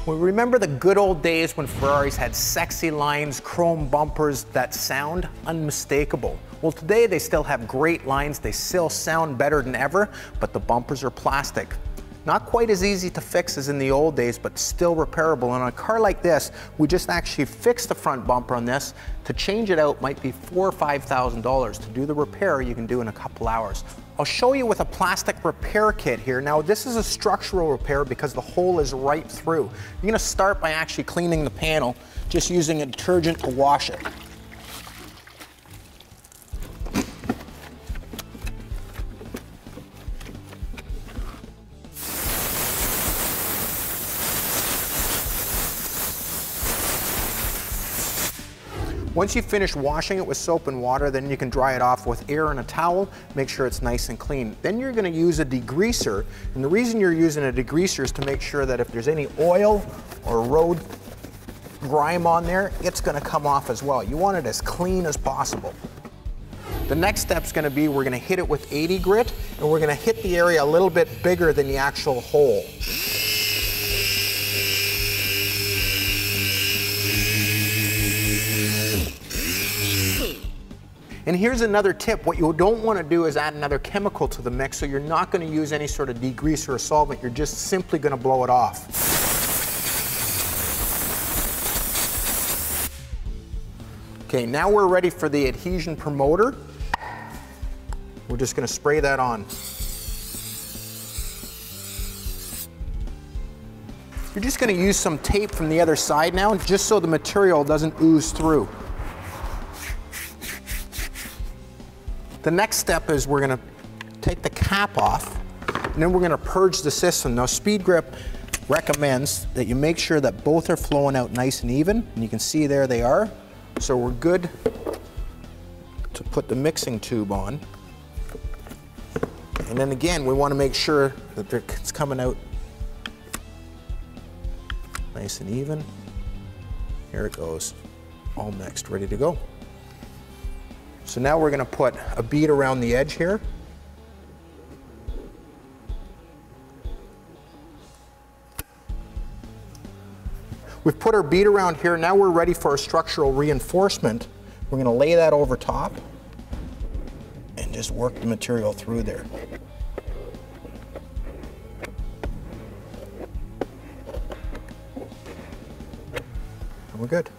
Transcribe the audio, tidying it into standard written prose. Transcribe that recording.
Well, remember the good old days when Ferraris had sexy lines, chrome bumpers that sound unmistakable? Well, today they still have great lines, they still sound better than ever, but the bumpers are plastic. Not quite as easy to fix as in the old days, but still repairable. And on a car like this, we just actually fixed the front bumper on this. To change it out might be $4,000 or $5,000. To do the repair, you can do in a couple hours. I'll show you with a plastic repair kit here. Now, this is a structural repair because the hole is right through. You're gonna start by actually cleaning the panel, just using a detergent to wash it. Once you finish washing it with soap and water, then you can dry it off with air and a towel, make sure it's nice and clean. Then you're gonna use a degreaser, and the reason you're using a degreaser is to make sure that if there's any oil or road grime on there, it's gonna come off as well. You want it as clean as possible. The next step's gonna be we're gonna hit it with 80 grit, and we're gonna hit the area a little bit bigger than the actual hole. And here's another tip. What you don't want to do is add another chemical to the mix, so you're not going to use any sort of degreaser or solvent. You're just simply going to blow it off. Okay, now we're ready for the adhesion promoter. We're just going to spray that on. You're just going to use some tape from the other side now, just so the material doesn't ooze through. The next step is we're going to take the cap off, and then we're going to purge the system. Now, Speed Grip recommends that you make sure that both are flowing out nice and even, and you can see there they are. So we're good to put the mixing tube on. And then again, we want to make sure that it's coming out nice and even. Here it goes, all mixed, ready to go. So now we're going to put a bead around the edge here. We've put our bead around here. Now we're ready for our structural reinforcement. We're going to lay that over top and just work the material through there. And we're good.